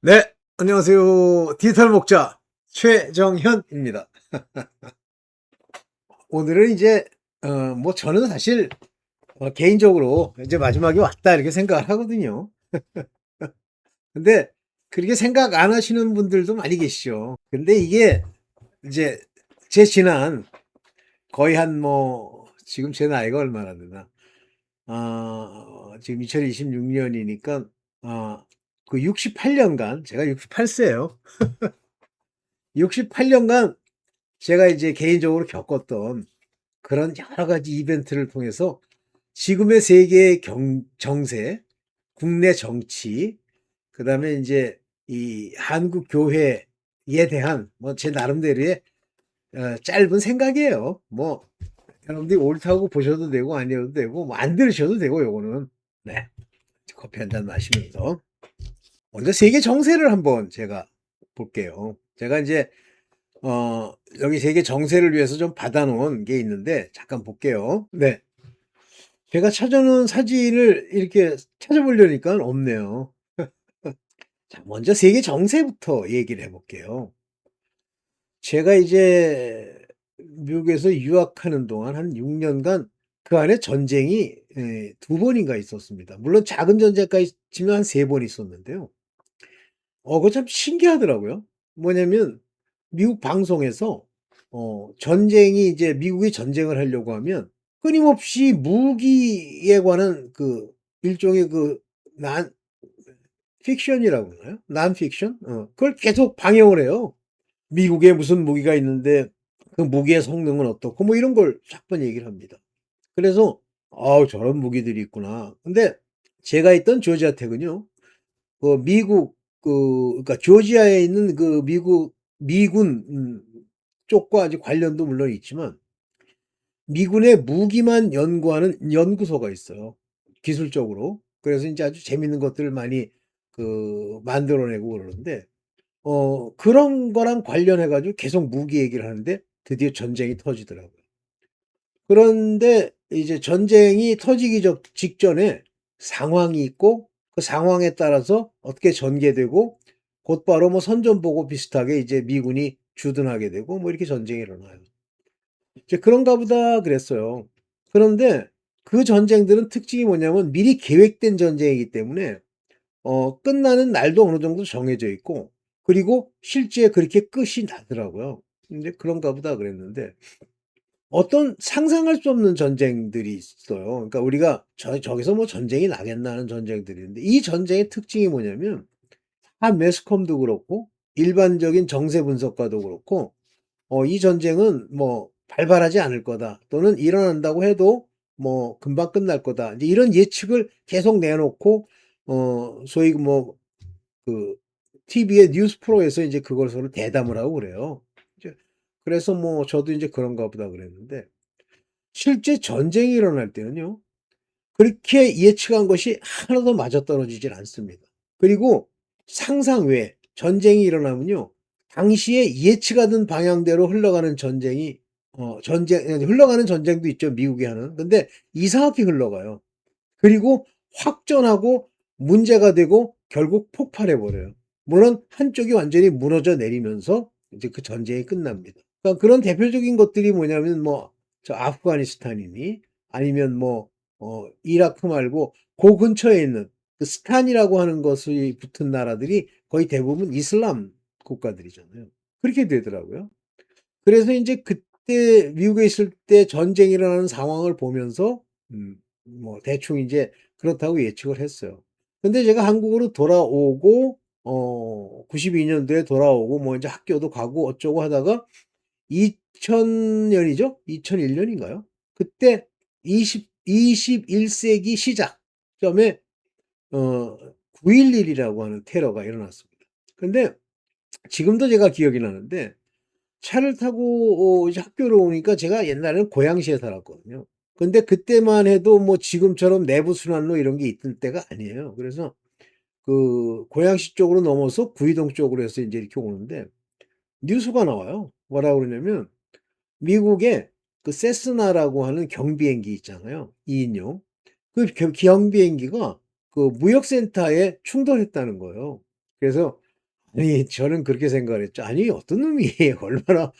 네, 안녕하세요. 디지털 목자 최정현입니다. 오늘은 이제 뭐 저는 사실 개인적으로 이제 마지막이 왔다 이렇게 생각을 하거든요. 근데 그렇게 생각 안 하시는 분들도 많이 계시죠. 근데 이게 이제 제 지난 거의 한 뭐 지금 제 나이가 얼마나 되나? 지금 2026년이니까 그 68년간 제가 68세예요. 68년간 제가 이제 개인적으로 겪었던 그런 여러 가지 이벤트를 통해서 지금의 세계의 정세, 국내 정치, 그다음에 이제 이 한국 교회에 대한 뭐 제 나름대로의 짧은 생각이에요. 뭐 여러분들이 옳다고 보셔도 되고 아니어도 되고 뭐 안 들으셔도 되고 요거는 네. 커피 한 잔 마시면서 먼저 세계 정세를 한번 제가 볼게요. 제가 이제 여기 세계 정세를 위해서 좀 받아 놓은 게 있는데 잠깐 볼게요. 네. 제가 찾아놓은 사진을 이렇게 찾아보려니까 없네요. 자, 먼저 세계 정세부터 얘기를 해볼게요. 제가 이제 미국에서 유학하는 동안 한 6년간 그 안에 전쟁이 두 번인가 있었습니다. 물론 작은 전쟁까지 치면 한 세 번 있었는데요. 그거 참 신기하더라고요. 뭐냐면 미국 방송에서 전쟁이 이제 미국이 전쟁을 하려고 하면 끊임없이 무기에 관한 그 일종의 그 난 픽션이라고 그러나요? 난 픽션? 그걸 계속 방영을 해요. 미국에 무슨 무기가 있는데 그 무기의 성능은 어떻고 뭐 이런 걸 자꾸 얘기를 합니다. 그래서 저런 무기들이 있구나. 근데 제가 있던 조지아 텍은요. 그 미국 그러니까 조지아에 있는 그 미군 쪽과 아주 관련도 물론 있지만 미군의 무기만 연구하는 연구소가 있어요. 기술적으로. 그래서 이제 아주 재밌는 것들을 많이 만들어내고 그러는데 그런 거랑 관련해 가지고 계속 무기 얘기를 하는데 드디어 전쟁이 터지더라고요. 그런데 이제 전쟁이 터지기 직전에 상황이 있고 그 상황에 따라서 어떻게 전개되고 곧바로 뭐 선전보고 비슷하게 이제 미군이 주둔하게 되고 뭐 이렇게 전쟁이 일어나요. 이제 그런가 보다 그랬어요. 그런데 그 전쟁들은 특징이 뭐냐면 미리 계획된 전쟁이기 때문에 끝나는 날도 어느 정도 정해져 있고 그리고 실제 그렇게 끝이 나더라고요. 근데 그런가 보다 그랬는데 어떤 상상할 수 없는 전쟁들이 있어요. 그러니까 우리가 저기서 뭐 전쟁이 나겠나 하는 전쟁들이 있는데 이 전쟁의 특징이 뭐냐면 매스컴도 그렇고 일반적인 정세 분석가도 그렇고 이 전쟁은 뭐 발발하지 않을 거다. 또는 일어난다고 해도 뭐 금방 끝날 거다. 이제 이런 예측을 계속 내놓고 소위 뭐 그 TV의 뉴스 프로에서 이제 그걸 서로 대담을 하고 그래요. 이제 그래서 뭐 저도 이제 그런가 보다 그랬는데 실제 전쟁이 일어날 때는요. 그렇게 예측한 것이 하나도 맞아떨어지질 않습니다. 그리고 상상 외에 전쟁이 일어나면요. 당시에 예측하던 방향대로 흘러가는 전쟁이 흘러가는 전쟁도 있죠. 미국이 하는. 근데 이상하게 흘러가요. 그리고 확전하고 문제가 되고 결국 폭발해 버려요. 물론 한쪽이 완전히 무너져 내리면서 이제 그 전쟁이 끝납니다. 그러니까 그런 대표적인 것들이 뭐냐면 뭐 저 아프가니스탄이니 아니면 뭐 이라크 말고 그 근처에 있는 그 스탄이라고 하는 것이 붙은 나라들이 거의 대부분 이슬람 국가들이잖아요. 그렇게 되더라고요. 그래서 인제 그때 미국에 있을 때 전쟁이 일어나는 상황을 보면서 뭐 대충 인제 그렇다고 예측을 했어요. 근데 제가 한국으로 돌아오고 92 년도에 돌아오고 뭐 인제 학교도 가고 어쩌고 하다가 2000 년이죠? 2001 년인가요? 그때 21 세기 시작점에 어 9.11 이라고 하는 테러가 일어났습니다. 근데 지금도 제가 기억이 나는데 차를 타고 이제 학교를 오니까 제가 옛날에는 고양시에 살았거든요. 근데 그때만 해도 뭐 지금처럼 내부 순환로 이런 게 있을 때가 아니에요. 그래서 그 고양시 쪽으로 넘어서 구이동 쪽으로 해서 인제 이렇게 오는데 뉴스가 나와요. 뭐라고 그러냐면 미국의 그 세스나라고 하는 경비행기 있잖아요. 2 인용. 그 경비행기가 그 무역센터에 충돌했다는 거예요. 그래서 아니 저는 그렇게 생각을 했죠. 아니 어떤 놈이 얼마나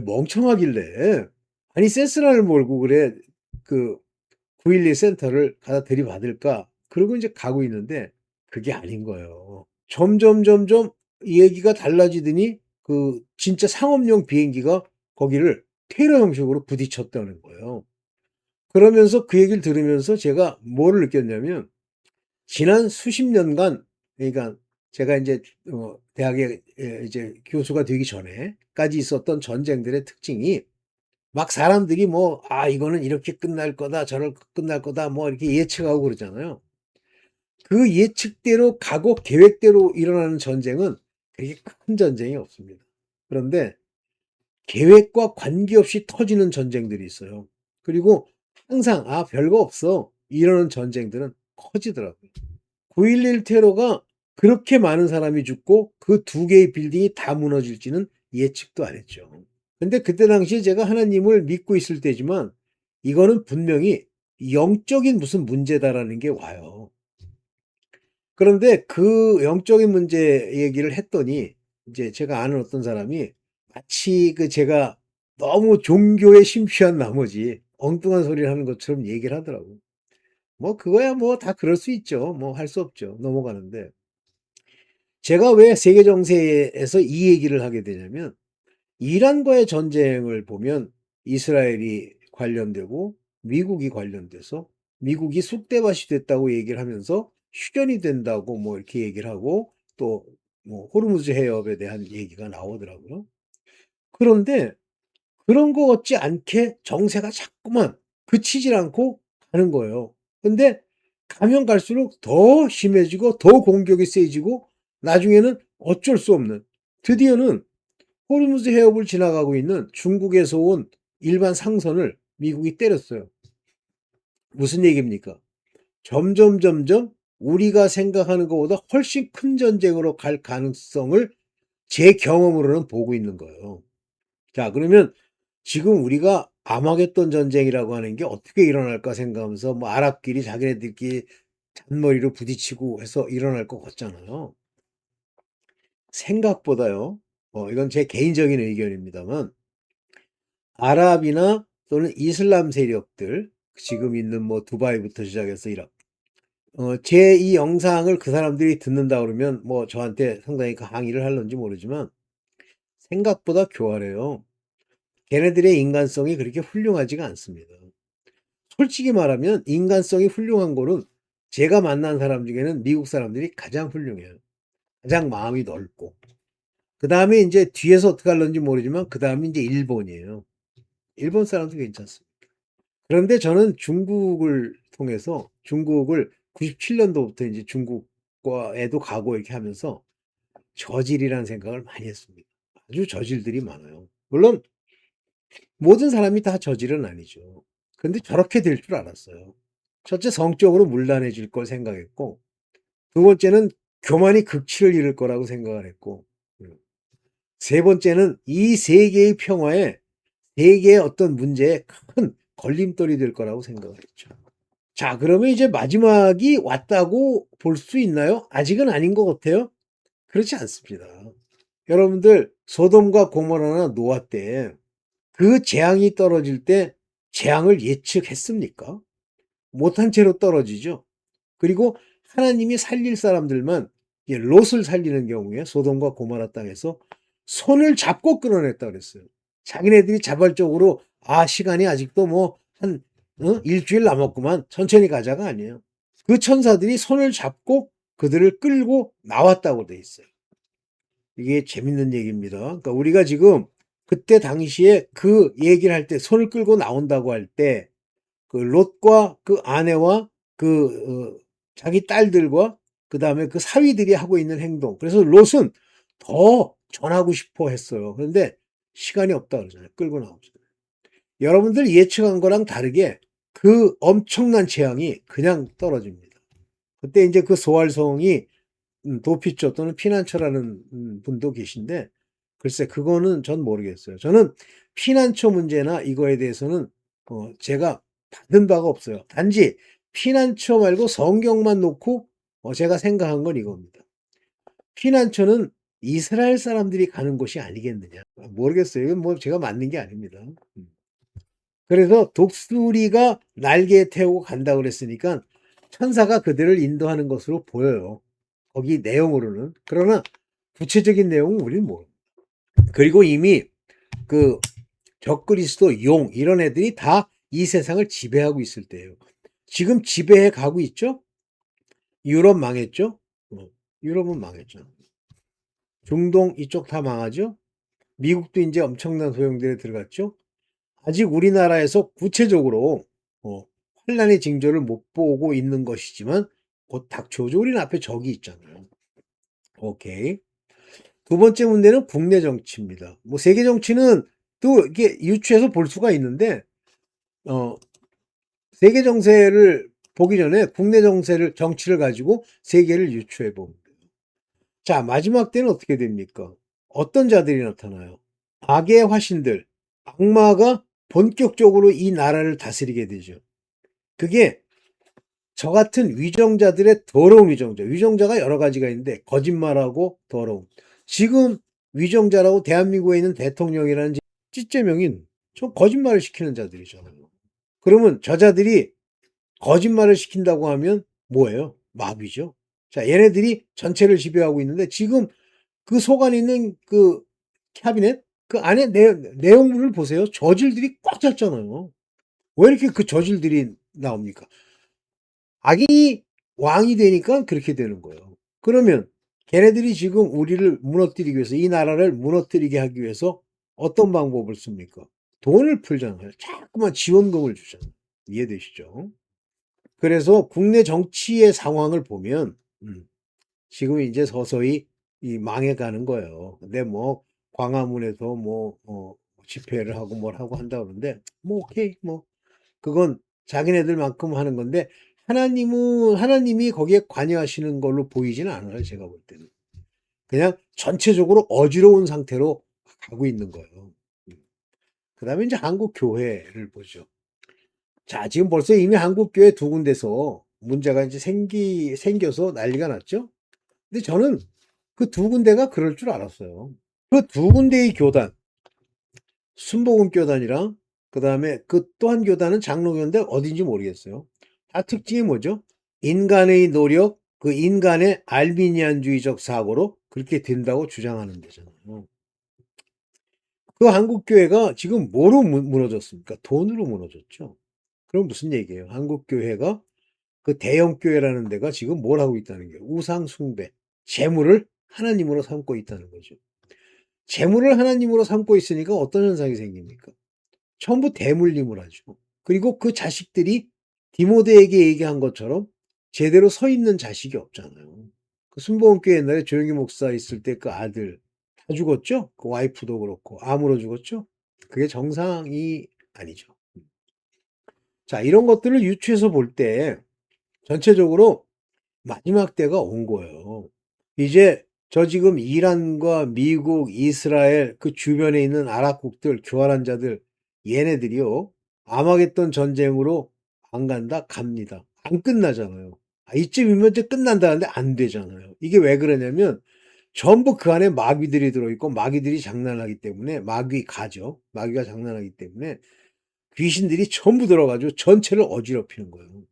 멍청하길래 아니 세스라를 몰고 그래 그 911 센터를 가다 들이받을까? 그러고 이제 가고 있는데 그게 아닌 거예요. 점점 이 얘기가 달라지더니 그 진짜 상업용 비행기가 거기를 테러 형식으로 부딪혔다는 거예요. 그러면서 그 얘기를 들으면서 제가 뭐를 느꼈냐면 지난 수십 년간 그러니까 제가 인제 대학에 이제 교수가 되기 전에까지 있었던 전쟁들의 특징이 막 사람들이 뭐 '아 이거는 이렇게 끝날 거다. 저렇게 끝날 거다.' 뭐 이렇게 예측하고 그러잖아요. 그 예측대로 가고 계획대로 일어나는 전쟁은 그렇게 큰 전쟁이 없습니다. 그런데 계획과 관계없이 터지는 전쟁들이 있어요. 그리고 항상 '아 별거 없어.' 이러는 전쟁들은 커지더라고요. 9.11 테러가 그렇게 많은 사람이 죽고 그 두 개의 빌딩이 다 무너질지는 예측도 안 했죠. 근데 그때 당시에 제가 하나님을 믿고 있을 때지만 이거는 분명히 '영적인 무슨 문제다.'라는 게 와요. 그런데 그 영적인 문제 얘기를 했더니 인제 제가 아는 어떤 사람이 마치 그 제가 너무 종교에 심취한 나머지 엉뚱한 소리를 하는 것처럼 얘기를 하더라고요. 뭐 그거야 뭐 다 그럴 수 있죠. 뭐 할 수 없죠. 넘어가는데 제가 왜 세계 정세에서 이 얘기를 하게 되냐면 이란과의 전쟁을 보면 이스라엘이 관련되고 미국이 관련돼서 미국이 쑥대밭이 됐다고 얘기를 하면서 휴전이 된다고 뭐 이렇게 얘기를 하고 또 뭐 호르무즈 해협에 대한 얘기가 나오더라고요. 그런데 그런 거 같지 않게 정세가 자꾸만 그치질 않고 가는 거예요. 근데 가면 갈수록 더 심해지고 더 공격이 세지고 나중에는 어쩔 수 없는 드디어는 호르무즈 해협을 지나가고 있는 중국에서 온 일반 상선을 미국이 때렸어요. 무슨 얘기입니까? 점점 우리가 생각하는 것보다 훨씬 큰 전쟁으로 갈 가능성을 제 경험으로는 보고 있는 거예요. 자, 그러면 지금 우리가 아마겟돈 전쟁이라고 하는 게 어떻게 일어날까 생각하면서 뭐 아랍끼리 자기네들끼리 잔머리로 부딪히고 해서 일어날 것 같잖아요. 생각보다요. 이건 제 개인적인 의견입니다만 아랍이나 또는 이슬람 세력들 지금 있는 뭐 두바이부터 시작해서 이런 제 이 영상을 그 사람들이 듣는다 그러면 뭐 저한테 상당히 그 항의를 할런지 모르지만 생각보다 교활해요. 걔네들의 인간성이 그렇게 훌륭하지가 않습니다. 솔직히 말하면 인간성이 훌륭한 거는 제가 만난 사람 중에는 미국 사람들이 가장 훌륭해요. 가장 마음이 넓고. 그다음에 인제 뒤에서 어떻게 하려는지 모르지만 그다음이 인제 일본이에요. 일본 사람도 괜찮습니다. 그런데 저는 중국을 통해서 중국을 97 년도부터 인제 중국과에도 가고 이렇게 하면서 저질이라는 생각을 많이 했습니다. 아주 저질들이 많아요. 물론 모든 사람이 다 저질은 아니죠. 근데 저렇게 될 줄 알았어요. 첫째 성적으로 문란해질 걸 생각했고 두 번째는 교만이 극치를 이룰 거라고 생각을 했고 세 번째는 이 세계의 평화에 세계의 어떤 문제에 큰 걸림돌이 될 거라고 생각을 했죠. 자, 그러면 이제 마지막이 왔다고 볼 수 있나요? 아직은 아닌 것 같아요. 그렇지 않습니다. 여러분들 소돔과 고모라나 노아 때 그 재앙이 떨어질 때 재앙을 예측했습니까? 못한 채로 떨어지죠. 그리고 하나님이 살릴 사람들만 롯을 살리는 경우에 소돔과 고모라 땅에서 손을 잡고 끌어냈다 그랬어요. 자기네들이 자발적으로 시간이 아직도 뭐 한 일주일 남았구만 천천히 가자가 아니에요. 그 천사들이 손을 잡고 그들을 끌고 나왔다고 돼 있어요. 이게 재밌는 얘기입니다. 그러니까 우리가 지금 그때 당시에 그 얘기를 할 때 손을 끌고 나온다고 할 때 그 롯과 그 아내와 그 자기 딸들과 그다음에 그 사위들이 하고 있는 행동. 그래서 롯은 더 전하고 싶어 했어요. 그런데 시간이 없다 그러잖아요. 끌고 나오죠. 여러분들 예측한 거랑 다르게 그 엄청난 재앙이 그냥 떨어집니다. 그때 이제 그 소활성이 도피처 또는 피난처라는 분도 계신데 글쎄 그거는 전 모르겠어요. 저는 피난처 문제나 이거에 대해서는 제가 받은 바가 없어요. 단지 피난처 말고 성경만 놓고 제가 생각한 건 이겁니다. 피난처는 이스라엘 사람들이 가는 곳이 아니겠느냐. 모르겠어요. 이건 뭐 제가 맞는 게 아닙니다. 그래서 독수리가 날개에 태우고 간다 그랬으니까 천사가 그들을 인도하는 것으로 보여요. 거기 내용으로는. 그러나 구체적인 내용은 우리는 모릅니다. 그리고 이미 그 적그리스도, 용 이런 애들이 다 이 세상을 지배하고 있을 때예요. 지금 지배해 가고 있죠? 유럽 망했죠? 유럽은 망했죠. 중동 이쪽 다 망하죠? 미국도 이제 엄청난 소용돌이에 들어갔죠? 아직 우리나라에서 구체적으로 어, 환란의 징조를 못 보고 있는 것이지만 곧 닥쳐오죠. 우리는 앞에 적이 있잖아요. 오케이. 두 번째 문제는 국내 정치입니다. 뭐 세계 정치는 또 이게 유추해서 볼 수가 있는데 어, 세계 정세를 보기 전에 국내 정치를 가지고 세계를 유추해 봅니다. 자, 마지막 때는 어떻게 됩니까? 어떤 자들이 나타나요? 악의 화신들, 악마가 본격적으로 이 나라를 다스리게 되죠. 그게 저 같은 위정자들의 더러운 위정자. 위정자가 여러 가지가 있는데 거짓말하고 더러움. 지금 위정자라고 대한민국에 있는 대통령이라는 찌째명인 저 거짓말을 시키는 자들이잖아요. 그러면 저자들이 거짓말을 시킨다고 하면 뭐예요? 마귀죠. 자, 얘네들이 전체를 지배하고 있는데 지금 그 속 안에 있는 그 캐비넷 그 안에 내용물을 보세요. 저질들이 꽉 찼잖아요. 왜 이렇게 그 저질들이 나옵니까? 악이 왕이 되니까 그렇게 되는 거예요. 그러면 걔네들이 지금 우리를 무너뜨리기 위해서 이 나라를 무너뜨리게 하기 위해서 어떤 방법을 씁니까? 돈을 풀잖아요. 자꾸만 지원금을 주잖아요. 이해되시죠? 그래서 국내 정치의 상황을 보면 지금 이제 서서히 이 망해가는 거예요. 근데 뭐 광화문에서 뭐 집회를 하고 뭘 하고 한다 그러는데 뭐 오케이 뭐 그건 자기네들만큼 하는 건데 하나님이 거기에 관여하시는 걸로 보이지는 않아요. 제가 볼 때는 그냥 전체적으로 어지러운 상태로 가고 있는 거예요. 그다음에 이제 한국 교회를 보죠. 자, 지금 벌써 이미 한국 교회 두 군데서 문제가 이제 생겨서 난리가 났죠. 근데 저는 그 두 군데가 그럴 줄 알았어요. 그 두 군데의 교단, 순복음교단이랑 그다음에 그 또 한 교단은 장로교인데 어딘지 모르겠어요. 다 특징이 뭐죠? 인간의 노력, 그 인간의 알비니안주의적 사고로 그렇게 된다고 주장하는 데잖아요. 그 한국교회가 지금 뭐로 무너졌습니까? 돈으로 무너졌죠. 그럼 무슨 얘기예요? 한국교회가 그 대형교회라는 데가 지금 뭘 하고 있다는 거예요? 우상숭배, 재물을 하나님으로 삼고 있다는 거죠. 재물을 하나님으로 삼고 있으니까 어떤 현상이 생깁니까? 전부 대물림을 하죠. 그리고 그 자식들이 디모데에게 얘기한 것처럼 제대로 서 있는 자식이 없잖아요. 그 순복음교회 옛날에 조영기 목사 있을 때 그 아들 다 죽었죠? 그 와이프도 그렇고 암으로 죽었죠? 그게 정상이 아니죠. 자, 이런 것들을 유추해서 볼 때 전체적으로 마지막 때가 온 거예요. 이제 저 지금 이란과 미국, 이스라엘 그 주변에 있는 아랍국들, 교활한 자들 얘네들이요. 아마겟돈 전쟁으로 안 간다? 갑니다. 안 끝나잖아요. 이쯤이면 이제 끝난다는데 안 되잖아요. 이게 왜 그러냐면 전부 그 안에 마귀들이 들어있고 마귀들이 장난하기 때문에 마귀 가죠. 마귀가 장난하기 때문에 귀신들이 전부 들어가지고 전체를 어지럽히는 거예요.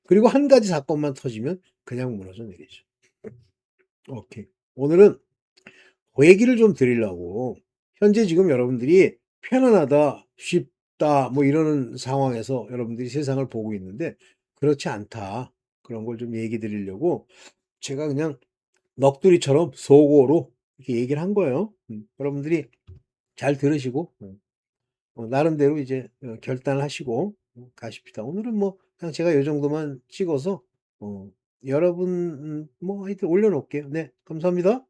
그리고 한 가지 사건만 터지면 그냥 무너져 내리죠. 오케이. 오늘은 그 얘기를 좀 드리려고 현재 지금 여러분들이 편안하다, 쉽다 뭐 이러는 상황에서 여러분들이 세상을 보고 있는데 그렇지 않다. 그런 걸 좀 얘기 드리려고 제가 그냥 넋두리처럼 소고로 이렇게 얘기를 한 거예요. 여러분들이 잘 들으시고 나름대로 이제 결단을 하시고 가십시다. 오늘은 뭐 그냥 제가 요 정도만 찍어서 여러분 뭐 하여튼 올려놓을게요. 네, 감사합니다.